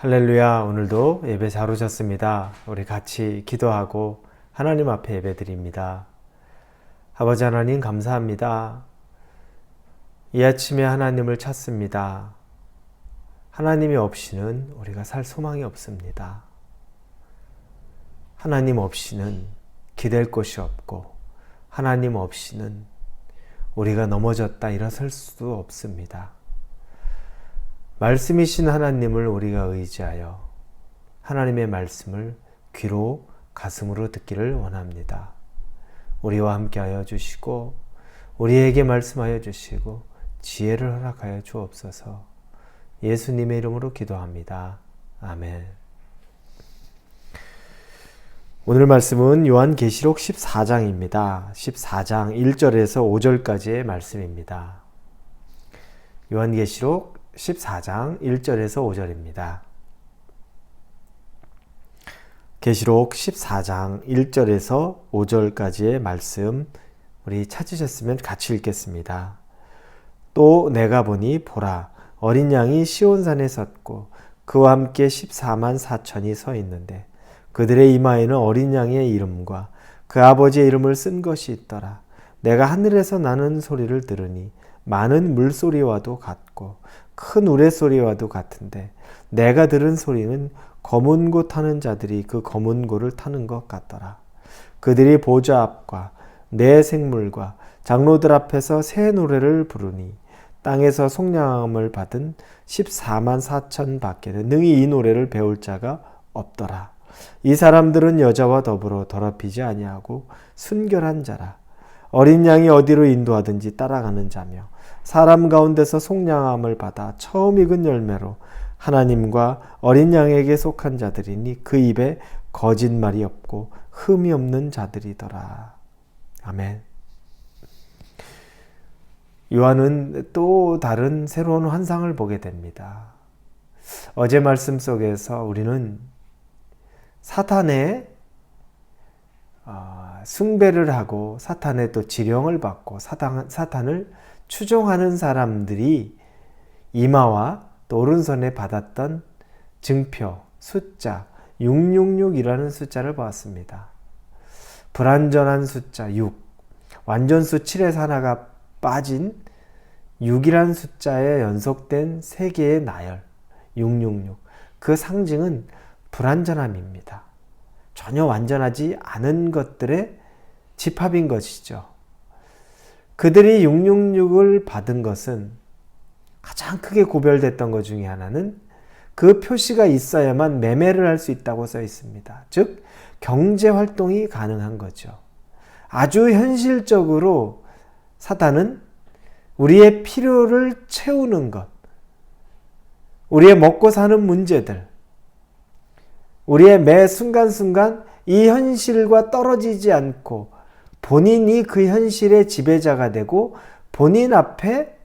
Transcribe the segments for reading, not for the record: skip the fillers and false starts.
할렐루야. 오늘도 예배 잘 오셨습니다. 우리 같이 기도하고 하나님 앞에 예배 드립니다. 아버지 하나님 감사합니다. 이 아침에 하나님을 찾습니다. 하나님이 없이는 우리가 살 소망이 없습니다. 하나님 없이는 기댈 곳이 없고 하나님 없이는 우리가 넘어졌다 일어설 수도 없습니다. 말씀이신 하나님을 우리가 의지하여 하나님의 말씀을 귀로 가슴으로 듣기를 원합니다. 우리와 함께하여 주시고 우리에게 말씀하여 주시고 지혜를 허락하여 주옵소서. 예수님의 이름으로 기도합니다. 아멘. 오늘 말씀은 요한계시록 14장입니다. 14장 1절에서 5절까지의 말씀입니다. 요한계시록 14장 1절에서 5절입니다. 계시록 14장 1절에서 5절까지의 말씀 우리 찾으셨으면 같이 읽겠습니다. 또 내가 보니 보라 어린 양이 시온산에 섰고 그와 함께 14만 4천이 서 있는데 그들의 이마에는 어린 양의 이름과 그 아버지의 이름을 쓴 것이 있더라. 내가 하늘에서 나는 소리를 들으니 많은 물소리와도 같고 큰 우레소리와도 같은데 내가 들은 소리는 검은 고 타는 자들이 그 검은 고를 타는 것 같더라. 그들이 보좌 앞과 내 생물과 장로들 앞에서 새 노래를 부르니 땅에서 속량함을 받은 14만 4천 밖에는 능히 이 노래를 배울 자가 없더라. 이 사람들은 여자와 더불어 더럽히지 아니하고 순결한 자라. 어린 양이 어디로 인도하든지 따라가는 자며 사람 가운데서 속량함을 받아 처음 익은 열매로 하나님과 어린 양에게 속한 자들이니 그 입에 거짓말이 없고 흠이 없는 자들이더라. 아멘. 요한은 또 다른 새로운 환상을 보게 됩니다. 어제 말씀 속에서 우리는 사탄의 숭배를 하고 사탄의 또 지령을 받고 사탄을 추종하는 사람들이 이마와 또 오른손에 받았던 증표, 숫자 666이라는 숫자를 보았습니다. 불완전한 숫자 6, 완전수 7에서 하나가 빠진 6이라는 숫자에 연속된 3개의 나열 666. 그 상징은 불완전함입니다. 전혀 완전하지 않은 것들의 집합인 것이죠. 그들이 666을 받은 것은 가장 크게 구별됐던 것 중에 하나는 그 표시가 있어야만 매매를 할 수 있다고 써 있습니다. 즉 경제 활동이 가능한 거죠. 아주 현실적으로 사탄은 우리의 필요를 채우는 것, 우리의 먹고 사는 문제들, 우리의 매 순간순간 이 현실과 떨어지지 않고 본인이 그 현실의 지배자가 되고 본인 앞에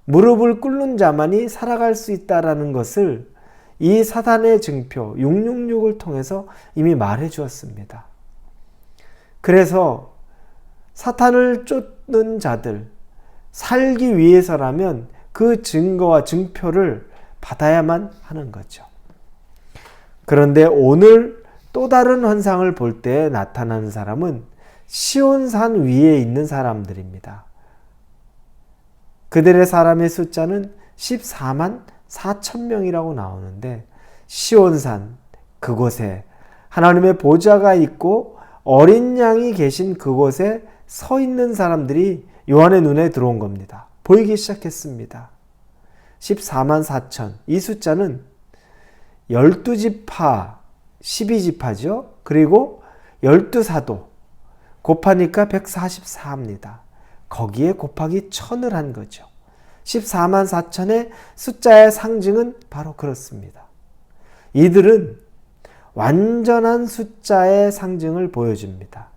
무릎을 꿇는 자만이 살아갈 수 있다는 것을 이 사단의 증표 666을 통해서 이미 말해 주었습니다. 그래서 사탄을 쫓는 자들, 살기 위해서라면 그 증거와 증표를 받아야만 하는 거죠. 그런데 오늘 또 다른 환상을 볼 때 나타나는 사람은 시온산 위에 있는 사람들입니다. 그들의 사람의 숫자는 14만 4천 명이라고 나오는데 시온산 그곳에 하나님의 보좌가 있고 어린 양이 계신 그곳에 서 있는 사람들이 요한의 눈에 들어온 겁니다. 보이기 시작했습니다. 14만 4천. 이 숫자는 12지파, 12지파죠. 그리고 12사도. 곱하니까 144입니다. 거기에 곱하기 1000을 한 거죠. 14만 4천의 숫자의 상징은 바로 그렇습니다. 이들은 완전한 숫자의 상징을 보여줍니다.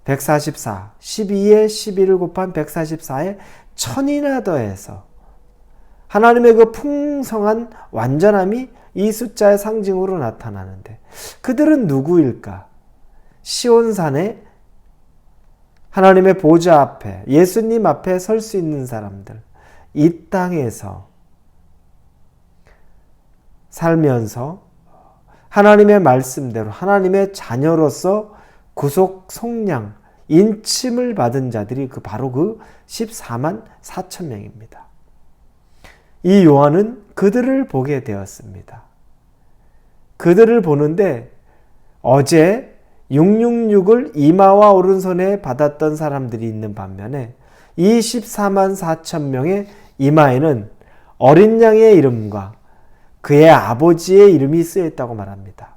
144, 12에 11을 곱한 144에 1000이나 더해서 하나님의 그 풍성한 완전함이 이 숫자의 상징으로 나타나는데 그들은 누구일까? 시온산에 하나님의 보좌 앞에 예수님 앞에 설 수 있는 사람들, 이 땅에서 살면서 하나님의 말씀대로 하나님의 자녀로서 구속 속량 인침을 받은 자들이 바로 그 14만 4천 명입니다. 이 요한은 그들을 보게 되었습니다. 그들을 보는데 어제 666을 이마와 오른손에 받았던 사람들이 있는 반면에 이 14만 4천 명의 이마에는 어린 양의 이름과 그의 아버지의 이름이 쓰여 있다고 말합니다.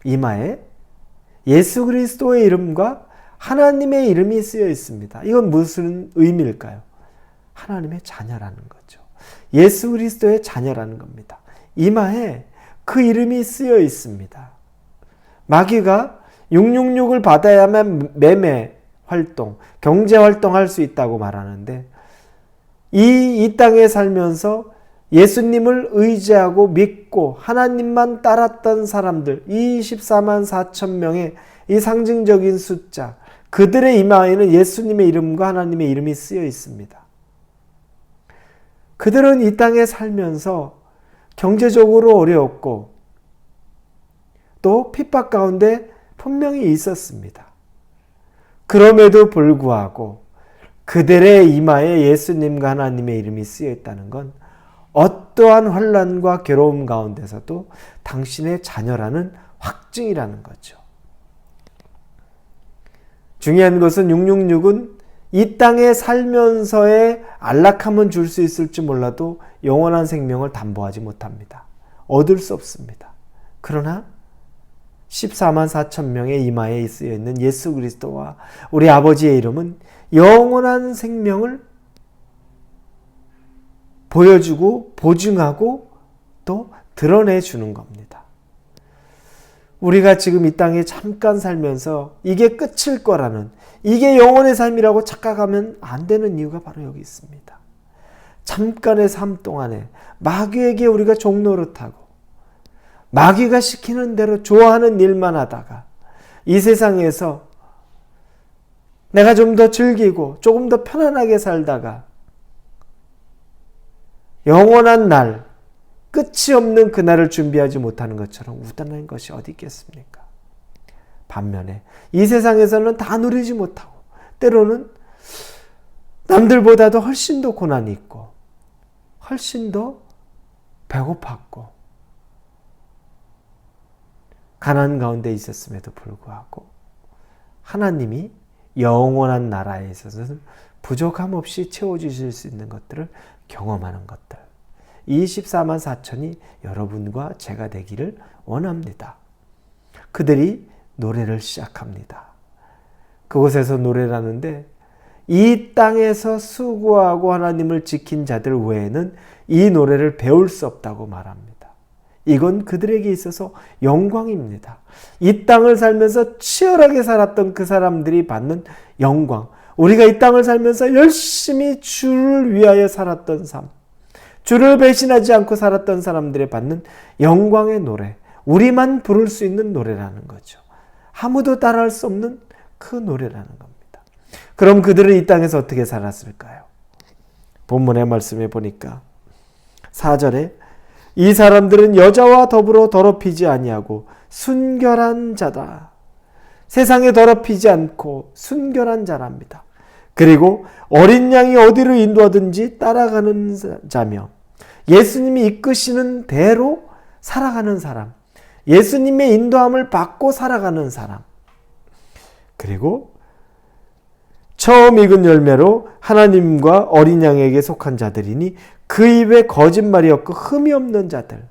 이마에 예수 그리스도의 이름과 하나님의 이름이 쓰여 있습니다. 이건 무슨 의미일까요? 하나님의 자녀라는 거죠. 예수 그리스도의 자녀라는 겁니다. 이마에 그 이름이 쓰여 있습니다. 마귀가 666을 받아야만 매매 활동, 경제 활동할 수 있다고 말하는데 이 땅에 살면서 예수님을 의지하고 믿고 하나님만 따랐던 사람들, 이 14만 4천 명의 이 상징적인 숫자, 그들의 이마에는 예수님의 이름과 하나님의 이름이 쓰여 있습니다. 그들은 이 땅에 살면서 경제적으로 어려웠고 또 핍박 가운데 분명히 있었습니다. 그럼에도 불구하고 그들의 이마에 예수님과 하나님의 이름이 쓰여 있다는 건 어떠한 환난과 괴로움 가운데서도 당신의 자녀라는 확증이라는 거죠. 중요한 것은 666은 이 땅에 살면서의 안락함은 줄 수 있을지 몰라도 영원한 생명을 담보하지 못합니다. 얻을 수 없습니다. 그러나 14만 4천 명의 이마에 쓰여 있는 예수 그리스도와 우리 아버지의 이름은 영원한 생명을 보여주고 보증하고 또 드러내주는 겁니다. 우리가 지금 이 땅에 잠깐 살면서 이게 끝일 거라는, 이게 영원의 삶이라고 착각하면 안 되는 이유가 바로 여기 있습니다. 잠깐의 삶 동안에 마귀에게 우리가 종노릇하고 마귀가 시키는 대로 좋아하는 일만 하다가 이 세상에서 내가 좀 더 즐기고 조금 더 편안하게 살다가 영원한 날, 끝이 없는 그날을 준비하지 못하는 것처럼 우단한 것이 어디 있겠습니까? 반면에 이 세상에서는 다 누리지 못하고 때로는 남들보다도 훨씬 더 고난이 있고 훨씬 더 배고팠고 가난 가운데 있었음에도 불구하고 하나님이 영원한 나라에 있어서는 부족함 없이 채워주실 수 있는 것들을 경험하는 것들, 이 14만 4천이 여러분과 제가 되기를 원합니다. 그들이 노래를 시작합니다. 그곳에서 노래를 하는데 이 땅에서 수고하고 하나님을 지킨 자들 외에는 이 노래를 배울 수 없다고 말합니다. 이건 그들에게 있어서 영광입니다. 이 땅을 살면서 치열하게 살았던 그 사람들이 받는 영광, 우리가 이 땅을 살면서 열심히 주를 위하여 살았던 삶, 주를 배신하지 않고 살았던 사람들이 받는 영광의 노래, 우리만 부를 수 있는 노래라는 거죠. 아무도 따라할 수 없는 그 노래라는 겁니다. 그럼 그들은 이 땅에서 어떻게 살았을까요? 본문의 말씀에 보니까 4절에 이 사람들은 여자와 더불어 더럽히지 아니하고 순결한 자다. 세상에 더럽히지 않고 순결한 자랍니다. 그리고 어린 양이 어디로 인도하든지 따라가는 자며 예수님이 이끄시는 대로 살아가는 사람, 예수님의 인도함을 받고 살아가는 사람, 그리고 처음 익은 열매로 하나님과 어린 양에게 속한 자들이니 그 입에 거짓말이 없고 흠이 없는 자들,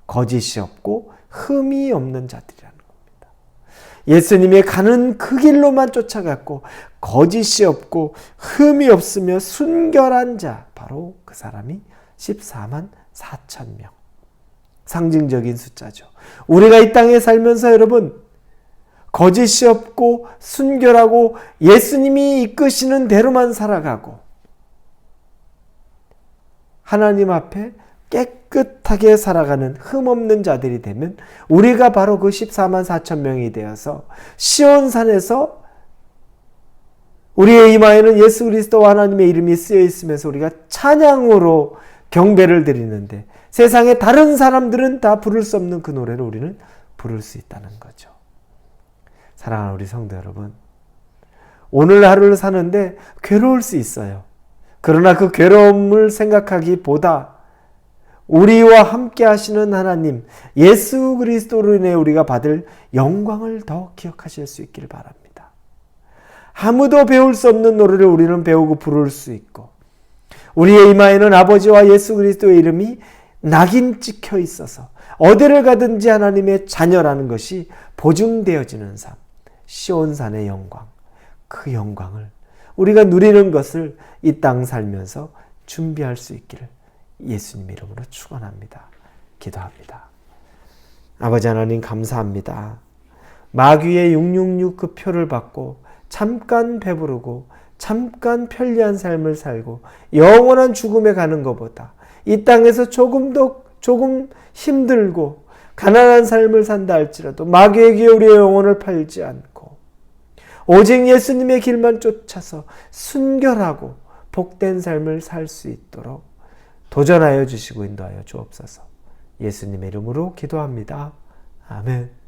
거짓이 없고 흠이 없는 자들이라는 겁니다. 예수님이 가는 그 길로만 쫓아갔고 거짓이 없고 흠이 없으며 순결한 자, 바로 그 사람이 14만 4천 명. 상징적인 숫자죠. 우리가 이 땅에 살면서 여러분 거짓이 없고 순결하고 예수님이 이끄시는 대로만 살아가고 하나님 앞에 깨끗하게 살아가는 흠없는 자들이 되면 우리가 바로 그 14만 4천 명이 되어서 시온산에서 우리의 이마에는 예수 그리스도와 하나님의 이름이 쓰여 있으면서 우리가 찬양으로 경배를 드리는데 세상의 다른 사람들은 다 부를 수 없는 그 노래를 우리는 부를 수 있다는 거죠. 사랑하는 우리 성도 여러분, 오늘 하루를 사는데 괴로울 수 있어요. 그러나 그 괴로움을 생각하기보다 우리와 함께 하시는 하나님, 예수 그리스도로 인해 우리가 받을 영광을 더 기억하실 수 있기를 바랍니다. 아무도 배울 수 없는 노래를 우리는 배우고 부를 수 있고, 우리의 이마에는 아버지와 예수 그리스도의 이름이 낙인 찍혀 있어서 어디를 가든지 하나님의 자녀라는 것이 보증되어지는 삶, 시온산의 영광, 그 영광을 우리가 누리는 것을 이 땅 살면서 준비할 수 있기를 예수님 이름으로 축원합니다. 기도합니다. 아버지 하나님 감사합니다. 마귀의 666 그 표를 받고 잠깐 배부르고 잠깐 편리한 삶을 살고 영원한 죽음에 가는 것보다 이 땅에서 조금 힘들고 가난한 삶을 산다 할지라도 마귀에게 우리의 영혼을 팔지 않고 오직 예수님의 길만 쫓아서 순결하고 복된 삶을 살 수 있도록 도전하여 주시고 인도하여 주옵소서. 예수님의 이름으로 기도합니다. 아멘.